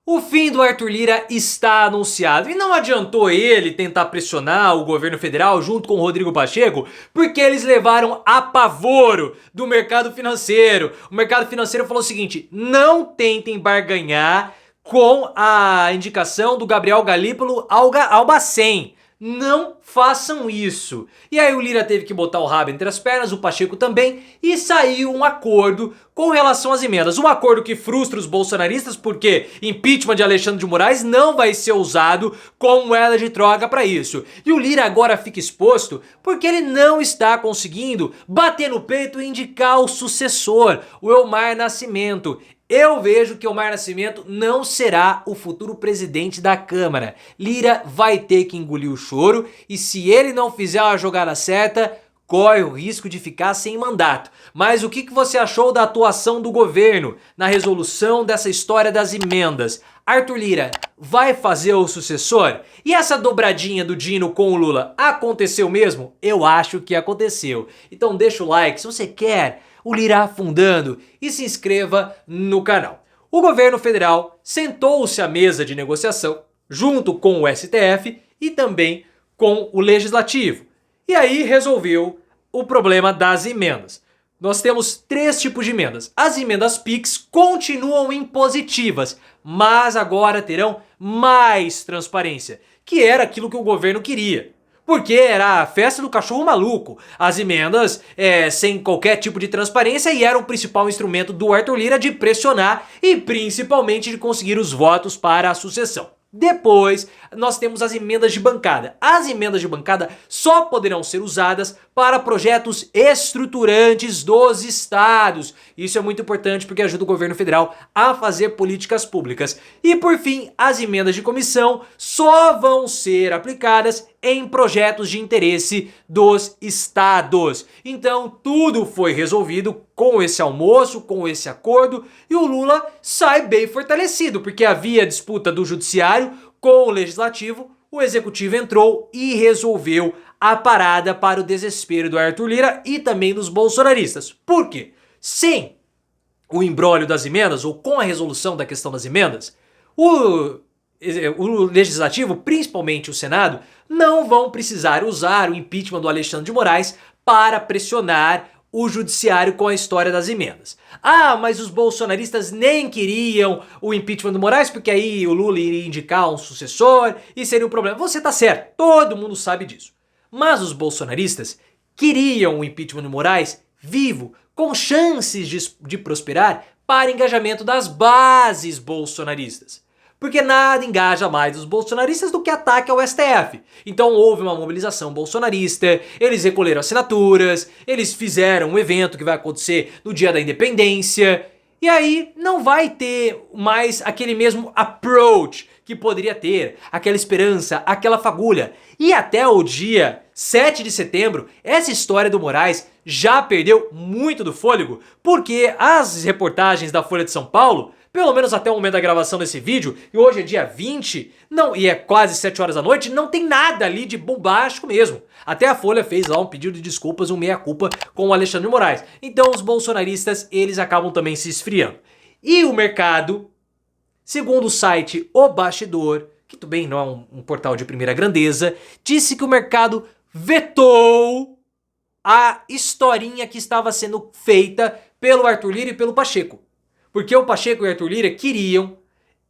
O fim do Arthur Lira está anunciado e não adiantou ele tentar pressionar o governo federal junto com o Rodrigo Pacheco, porque eles levaram apavoro do mercado financeiro. O mercado financeiro falou o seguinte: não tentem barganhar com a indicação do Gabriel Galípolo ao Bacen. Não façam isso. E aí o Lira teve que botar o rabo entre as pernas, o Pacheco também, e saiu um acordo com relação às emendas. Um acordo que frustra os bolsonaristas porque impeachment de Alexandre de Moraes não vai ser usado como moeda de troca para isso. E o Lira agora fica exposto porque ele não está conseguindo bater no peito e indicar o sucessor, o Elmar Nascimento. Eu vejo que Elmar Nascimento não será o futuro presidente da Câmara. Lira vai ter que engolir o choro e se ele não fizer a jogada certa, corre o risco de ficar sem mandato. Mas o que você achou da atuação do governo na resolução dessa história das emendas? Arthur Lira vai fazer o sucessor? E essa dobradinha do Dino com o Lula aconteceu mesmo? Eu acho que aconteceu. Então deixa o like se você quer o Lira afundando e se inscreva no canal. O governo federal sentou-se à mesa de negociação junto com o STF e também com o Legislativo. E aí resolveu o problema das emendas. Nós temos três tipos de emendas. As emendas PIX continuam impositivas, mas agora terão mais transparência, que era aquilo que o governo queria. Porque era a festa do cachorro maluco, as emendas sem qualquer tipo de transparência e era o principal instrumento do Arthur Lira de pressionar e principalmente de conseguir os votos para a sucessão. Depois, nós temos as emendas de bancada. As emendas de bancada só poderão ser usadas para projetos estruturantes dos estados. Isso é muito importante porque ajuda o governo federal a fazer políticas públicas. E por fim, as emendas de comissão só vão ser aplicadas em projetos de interesse dos estados. Então, tudo foi resolvido com esse almoço, com esse acordo, e o Lula sai bem fortalecido, porque havia disputa do judiciário com o legislativo, o executivo entrou e resolveu a parada para o desespero do Arthur Lira e também dos bolsonaristas. Por quê? Sem o imbróglio das emendas, ou com a resolução da questão das emendas, o legislativo, principalmente o Senado, não vão precisar usar o impeachment do Alexandre de Moraes para pressionar o judiciário com a história das emendas. Ah, mas os bolsonaristas nem queriam o impeachment do Moraes porque aí o Lula iria indicar um sucessor e seria um problema. Você tá certo, todo mundo sabe disso. Mas os bolsonaristas queriam o impeachment do Moraes vivo, com chances de prosperar para engajamento das bases bolsonaristas. Porque nada engaja mais os bolsonaristas do que ataque ao STF. Então houve uma mobilização bolsonarista, eles recolheram assinaturas, eles fizeram um evento que vai acontecer no dia da independência. E aí não vai ter mais aquele mesmo approach que poderia ter, aquela esperança, aquela fagulha. E até o dia 7 de setembro, essa história do Moraes já perdeu muito do fôlego, porque as reportagens da Folha de São Paulo, pelo menos até o momento da gravação desse vídeo, e hoje é dia 20, não, e é quase 7 horas da noite, não tem nada ali de bombástico mesmo. Até a Folha fez lá um pedido de desculpas, um meia-culpa com o Alexandre de Moraes. Então os bolsonaristas, eles acabam também se esfriando. E o mercado, segundo o site O Bastidor, que também não é um portal de primeira grandeza, disse que o mercado vetou a historinha que estava sendo feita pelo Arthur Lira e pelo Pacheco. Porque o Pacheco e o Arthur Lira queriam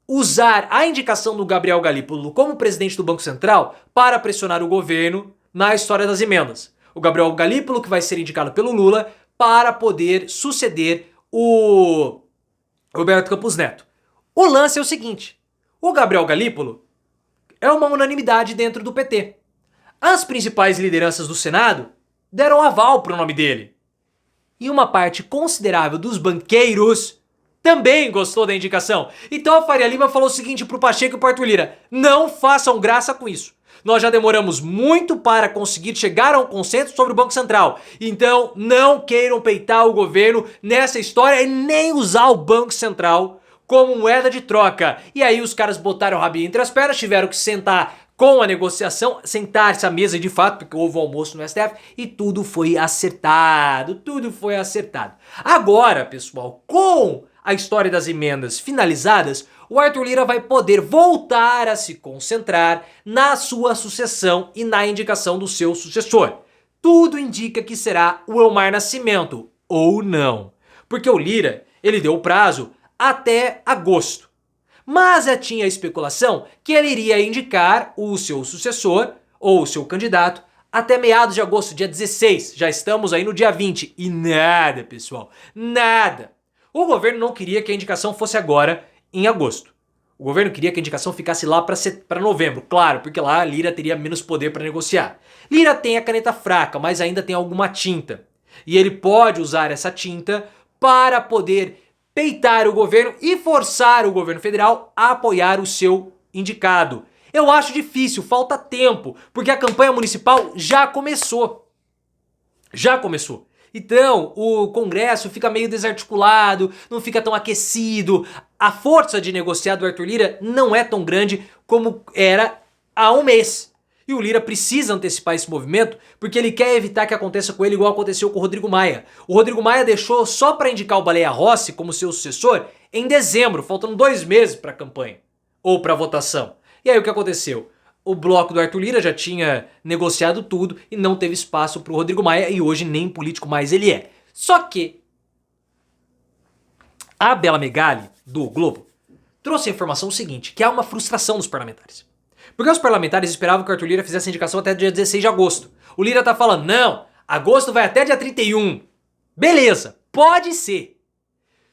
usar a indicação do Gabriel Galípolo como presidente do Banco Central para pressionar o governo na história das emendas. O Gabriel Galípolo que vai ser indicado pelo Lula para poder suceder o Roberto Campos Neto. O lance é o seguinte: o Gabriel Galípolo é uma unanimidade dentro do PT. As principais lideranças do Senado deram aval para o nome dele. E uma parte considerável dos banqueiros também gostou da indicação. Então a Faria Lima falou o seguinte pro Pacheco e pro Arthur Lira: não façam graça com isso. Nós já demoramos muito para conseguir chegar a um consenso sobre o Banco Central. Então não queiram peitar o governo nessa história e nem usar o Banco Central como moeda de troca. E aí os caras botaram o rabinho entre as pernas, tiveram que sentar com a negociação, sentar-se à mesa de fato, porque houve o almoço no STF e tudo foi acertado, tudo foi acertado. Agora, pessoal, com a história das emendas finalizadas, o Arthur Lira vai poder voltar a se concentrar na sua sucessão e na indicação do seu sucessor. Tudo indica que será o Elmar Nascimento, ou não. Porque o Lira, ele deu o prazo até agosto. Mas já tinha a especulação que ele iria indicar o seu sucessor, ou o seu candidato, até meados de agosto, dia 16. Já estamos aí no dia 20. E nada, pessoal, nada. O governo não queria que a indicação fosse agora, em agosto. O governo queria que a indicação ficasse lá para novembro, claro, porque lá Lira teria menos poder para negociar. Lira tem a caneta fraca, mas ainda tem alguma tinta. E ele pode usar essa tinta para poder peitar o governo e forçar o governo federal a apoiar o seu indicado. Eu acho difícil, falta tempo, porque a campanha municipal já começou. Já começou. Então, o Congresso fica meio desarticulado, não fica tão aquecido. A força de negociar do Arthur Lira não é tão grande como era há um mês. E o Lira precisa antecipar esse movimento porque ele quer evitar que aconteça com ele igual aconteceu com o Rodrigo Maia. O Rodrigo Maia deixou só para indicar o Baleia Rossi como seu sucessor em dezembro, faltando 2 meses para a campanha ou para a votação. E aí o que aconteceu? O bloco do Arthur Lira já tinha negociado tudo e não teve espaço para o Rodrigo Maia e hoje nem político mais ele é. Só que a Bela Megali, do Globo, trouxe a informação seguinte, que há uma frustração dos parlamentares. Porque os parlamentares esperavam que o Arthur Lira fizesse a indicação até dia 16 de agosto. O Lira tá falando, não, agosto vai até dia 31. Beleza, pode ser.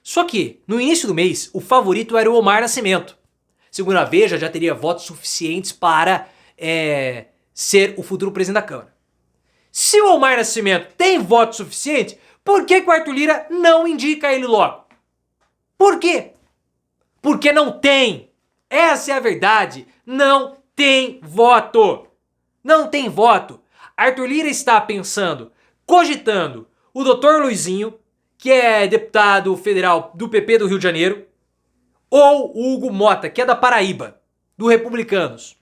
Só que, no início do mês, o favorito era o Elmar Nascimento. Segundo a Veja, já teria votos suficientes para ser o futuro presidente da Câmara. Se o Elmar Nascimento tem votos suficientes, por que o Arthur Lira não indica ele logo? Por quê? Porque não tem. Essa é a verdade. Não tem voto. Não tem voto. Arthur Lira está pensando, cogitando o Dr. Luizinho, que é deputado federal do PP do Rio de Janeiro, ou o Hugo Mota, que é da Paraíba, do Republicanos.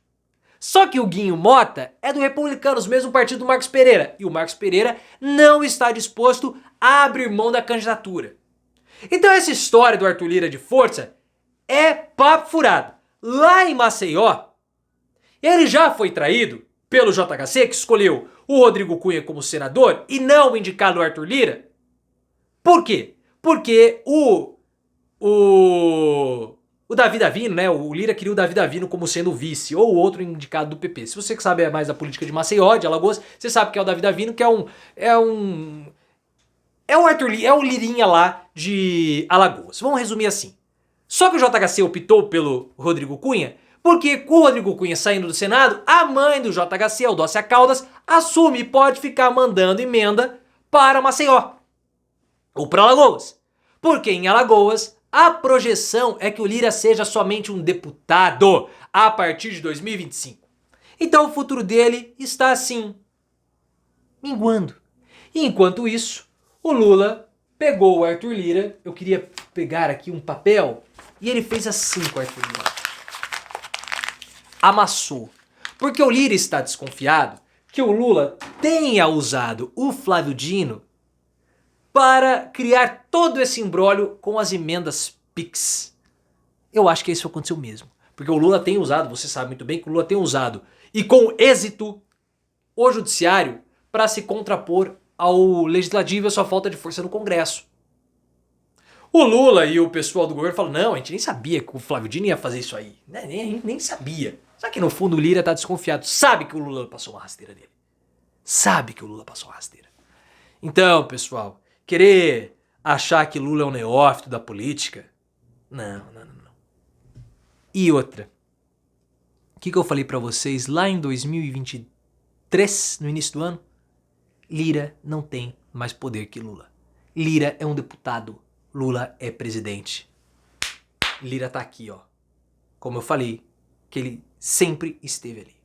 Só que o Guinho Mota é do Republicanos, mesmo partido do Marcos Pereira. E o Marcos Pereira não está disposto a abrir mão da candidatura. Então essa história do Arthur Lira de força é papo furado. Lá em Maceió, ele já foi traído pelo JHC, que escolheu o Rodrigo Cunha como senador e não o indicado Arthur Lira. Por quê? Porque o Davi Davino, né? O Lira queria o Davi Davino como sendo o vice, ou outro indicado do PP. Se você que sabe mais da política de Maceió, de Alagoas, você sabe que é o Davi Davino, que é o Arthur Lira, é o Lirinha lá de Alagoas. Vamos resumir assim. Só que o JHC optou pelo Rodrigo Cunha, porque com o Rodrigo Cunha saindo do Senado, a mãe do JHC, Eudócia Caldas, assume e pode ficar mandando emenda para Maceió. Ou para Alagoas. Porque em Alagoas, a projeção é que o Lira seja somente um deputado a partir de 2025. Então o futuro dele está assim, minguando. E enquanto isso, o Lula pegou o Arthur Lira, eu queria pegar aqui um papel, e ele fez assim com o Arthur Lira. Amassou. Porque o Lira está desconfiado que o Lula tenha usado o Flávio Dino para criar todo esse imbróglio com as emendas PIX. Eu acho que isso aconteceu mesmo. Porque o Lula tem usado, você sabe muito bem que o Lula tem usado, e com êxito, o judiciário para se contrapor ao legislativo e a sua falta de força no Congresso. O Lula e o pessoal do governo falam, não, a gente nem sabia que o Flávio Dino ia fazer isso aí. Nem sabia. Só que no fundo o Lira tá desconfiado. Sabe que o Lula passou uma rasteira dele. Sabe que o Lula passou uma rasteira. Então, pessoal, querer achar que Lula é um neófito da política? Não. E outra. O que eu falei pra vocês lá em 2023, no início do ano? Lira não tem mais poder que Lula. Lira é um deputado. Lula é presidente. Lira tá aqui, ó. Como eu falei, que ele sempre esteve ali.